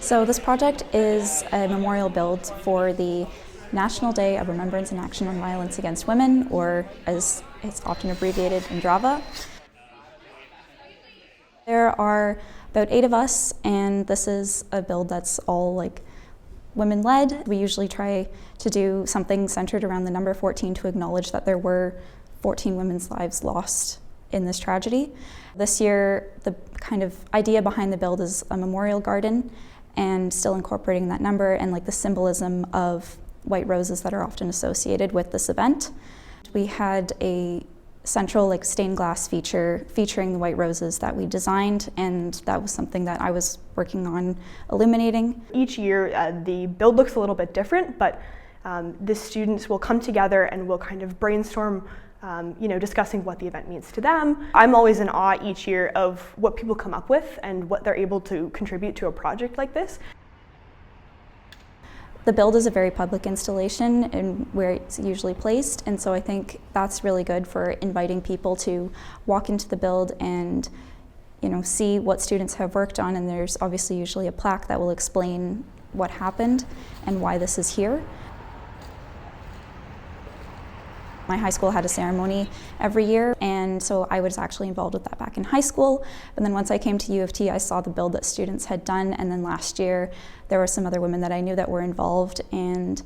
So this project is a memorial build for the National Day of Remembrance and Action on Violence Against Women, or as it's often abbreviated, NDRAVA. There are about 8 of us, and this is a build that's all women-led. We usually try to do something centered around the number 14 to acknowledge that there were 14 women's lives lost in this tragedy. This year, the kind of idea behind the build is a memorial garden, and still incorporating that number and the symbolism of white roses that are often associated with this event. We had a central stained glass feature featuring the white roses that we designed, and that was something that I was working on illuminating. Each year the build looks a little bit different, but the students will come together and will kind of brainstorm discussing what the event means to them. I'm always in awe each year of what people come up with and what they're able to contribute to a project like this. The build is a very public installation and where it's usually placed, and so I think that's really good for inviting people to walk into the build and see what students have worked on, and there's obviously usually a plaque that will explain what happened and why this is here. My high school had a ceremony every year, and so I was actually involved with that back in high school. But then once I came to U of T, I saw the build that students had done, and then last year there were some other women that I knew that were involved and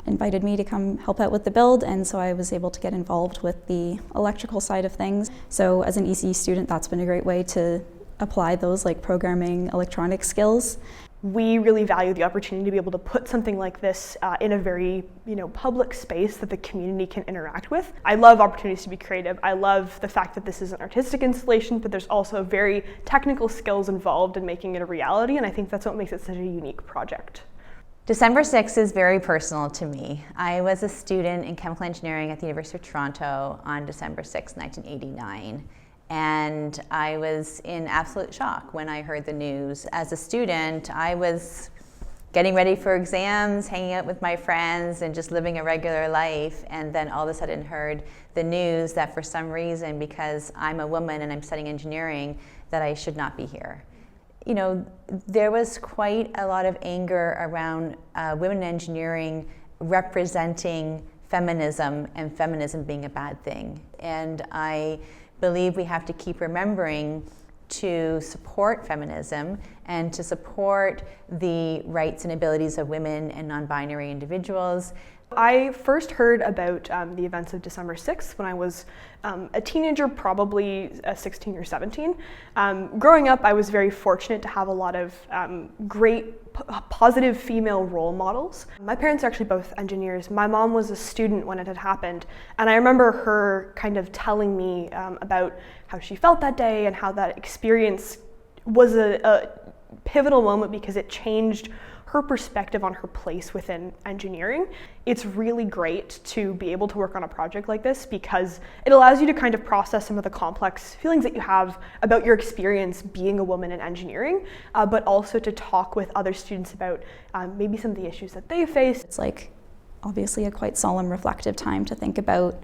invited me to come help out with the build, and so I was able to get involved with the electrical side of things. So as an ECE student, that's been a great way to apply those programming, electronic skills. We really value the opportunity to be able to put something like this in a very public space that the community can interact with. I love opportunities to be creative. I love the fact that this is an artistic installation, but there's also very technical skills involved in making it a reality, and I think that's what makes it such a unique project. December 6th is very personal to me. I was a student in chemical engineering at the University of Toronto on December 6, 1989. And I was in absolute shock when I heard the news. As a student, I was getting ready for exams, hanging out with my friends, and just living a regular life. And then all of a sudden heard the news that for some reason, because I'm a woman and I'm studying engineering, that I should not be here. There was quite a lot of anger around women in engineering representing feminism and feminism being a bad thing. And I believe we have to keep remembering to support feminism and to support the rights and abilities of women and non-binary individuals. I first heard about the events of December 6th when I was a teenager, probably 16 or 17. Growing up, I was very fortunate to have a lot of great positive female role models. My parents are actually both engineers. My mom was a student when it had happened, and I remember her kind of telling me about how she felt that day and how that experience was a pivotal moment because it changed her perspective on her place within engineering. It's really great to be able to work on a project like this because it allows you to kind of process some of the complex feelings that you have about your experience being a woman in engineering, but also to talk with other students about maybe some of the issues that they face. It's obviously a quite solemn, reflective time to think about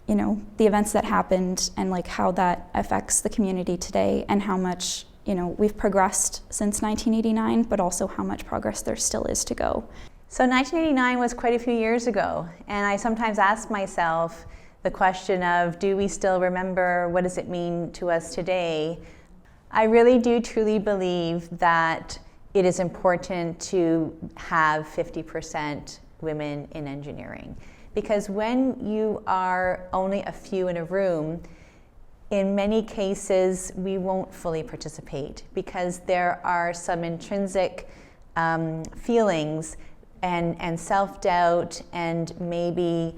the events that happened and how that affects the community today and how much we've progressed since 1989, but also how much progress there still is to go. So 1989 was quite a few years ago, and I sometimes ask myself the question of, do we still remember? What does it mean to us today? I really do truly believe that it is important to have 50% women in engineering, because when you are only a few in a room, in many cases, we won't fully participate because there are some intrinsic feelings and self-doubt and maybe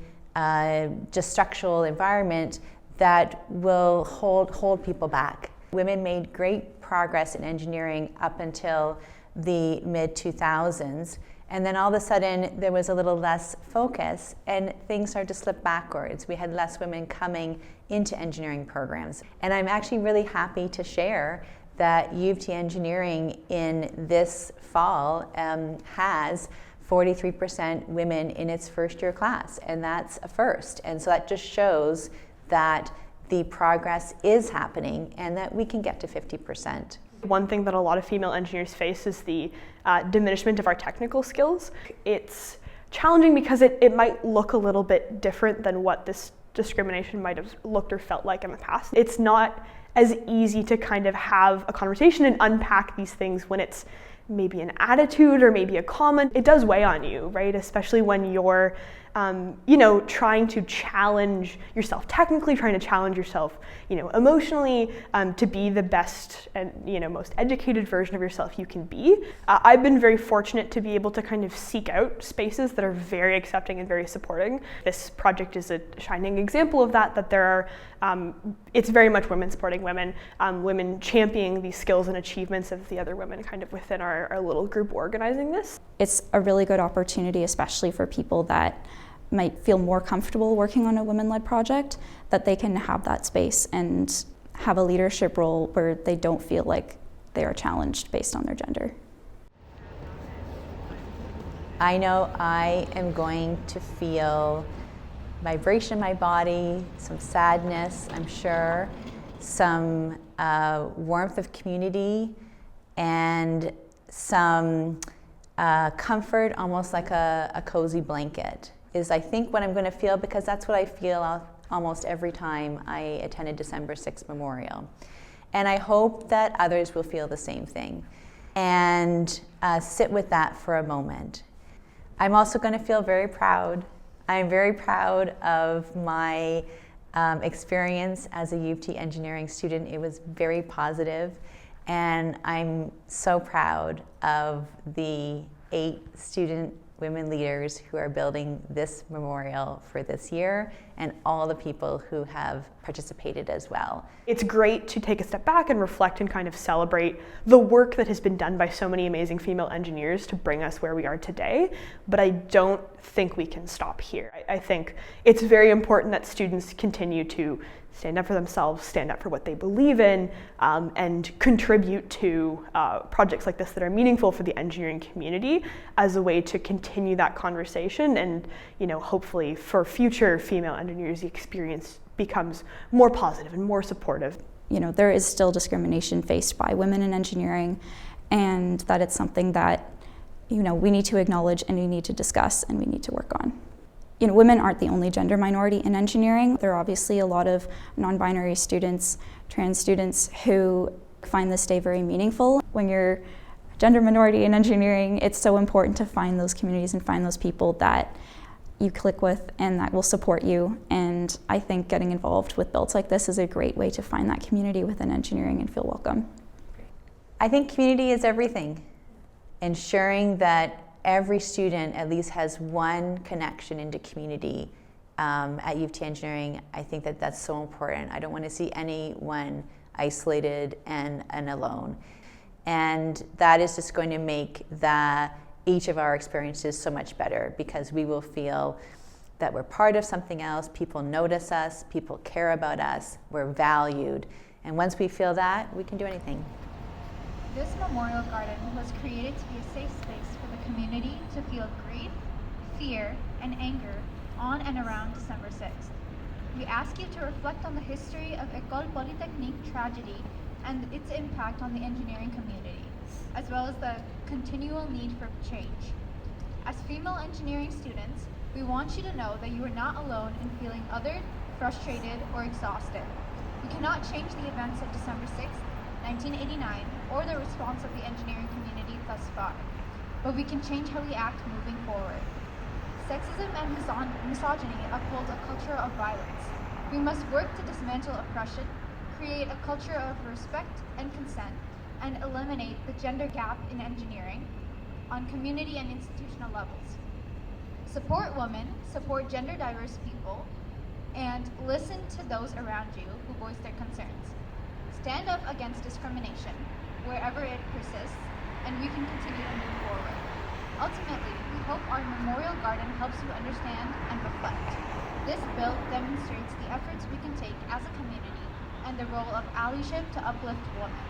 just structural environment that will hold people back. Women made great progress in engineering up until the mid-2000s. And then all of a sudden, there was a little less focus and things started to slip backwards. We had less women coming into engineering programs. And I'm actually really happy to share that U of T Engineering in this fall has 43% women in its first year class, and that's a first. And so that just shows that the progress is happening and that we can get to 50%. One thing that a lot of female engineers face is the diminishment of our technical skills. It's challenging because it might look a little bit different than what this discrimination might have looked or felt like in the past. It's not as easy to kind of have a conversation and unpack these things when it's maybe an attitude or maybe a comment. It does weigh on you, right? Especially when you're trying to challenge yourself technically, trying to challenge yourself, emotionally, to be the best and, most educated version of yourself you can be. I've been very fortunate to be able to kind of seek out spaces that are very accepting and very supporting. This project is a shining example of that there are, it's very much women supporting women, women championing these skills and achievements of the other women kind of within our little group organizing this. It's a really good opportunity, especially for people that might feel more comfortable working on a women-led project, that they can have that space and have a leadership role where they don't feel like they are challenged based on their gender. I know I am going to feel vibration in my body, some sadness, I'm sure, some warmth of community, and some comfort, almost like a cozy blanket, is I think what I'm going to feel, because that's what I feel almost every time I attend a December 6th memorial. And I hope that others will feel the same thing and sit with that for a moment. I'm also going to feel very proud. I'm very proud of my experience as a U of T engineering student. It was very positive, and I'm so proud of the 8 student women leaders who are building this memorial for this year, and all the people who have participated as well. It's great to take a step back and reflect and kind of celebrate the work that has been done by so many amazing female engineers to bring us where we are today, but I don't think we can stop here. I think it's very important that students continue to stand up for themselves, stand up for what they believe in, and contribute to projects like this that are meaningful for the engineering community as a way to continue that conversation, and hopefully for future female engineers the experience becomes more positive and more supportive. There is still discrimination faced by women in engineering, and that it's something that we need to acknowledge and we need to discuss and we need to work on. Women aren't the only gender minority in engineering. There are obviously a lot of non-binary students, trans students who find this day very meaningful. When you're a gender minority in engineering, it's so important to find those communities and find those people that you click with and that will support you. And I think getting involved with builds like this is a great way to find that community within engineering and feel welcome. I think community is everything. Ensuring that every student at least has one connection into community at U of T Engineering, I think that's so important. I don't want to see anyone isolated and alone. And that is just going to make each of our experiences so much better, because we will feel that we're part of something else, people notice us, people care about us, we're valued. And once we feel that, we can do anything. This memorial garden was created to be a safe space for the community to feel grief, fear, and anger on and around December 6th. We ask you to reflect on the history of Ecole Polytechnique tragedy and its impact on the engineering community, as well as the continual need for change. As female engineering students, we want you to know that you are not alone in feeling othered, frustrated, or exhausted. We cannot change the events of December 6th, 1989, or the response of the engineering community thus far, but we can change how we act moving forward. Sexism and misogyny uphold a culture of violence. We must work to dismantle oppression, create a culture of respect and consent, and eliminate the gender gap in engineering on community and institutional levels. Support women, support gender diverse people, and listen to those around you who voice their concerns. Stand up against discrimination wherever it persists, and we can continue to move forward. Ultimately, we hope our memorial garden helps you understand and reflect. This build demonstrates the efforts we can take as a community and the role of allyship to uplift women.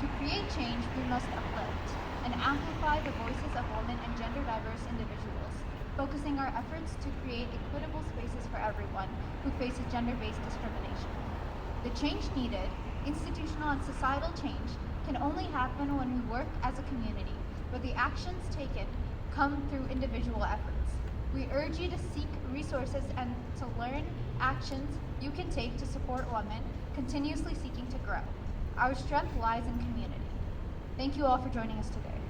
To create change, we must uplift and amplify the voices of women and gender diverse individuals, focusing our efforts to create equitable spaces for everyone who faces gender-based discrimination. The change needed, institutional and societal change, can only happen when we work as a community, where the actions taken come through individual efforts. We urge you to seek resources and to learn actions you can take to support women continuously seeking to grow. Our strength lies in community. Thank you all for joining us today.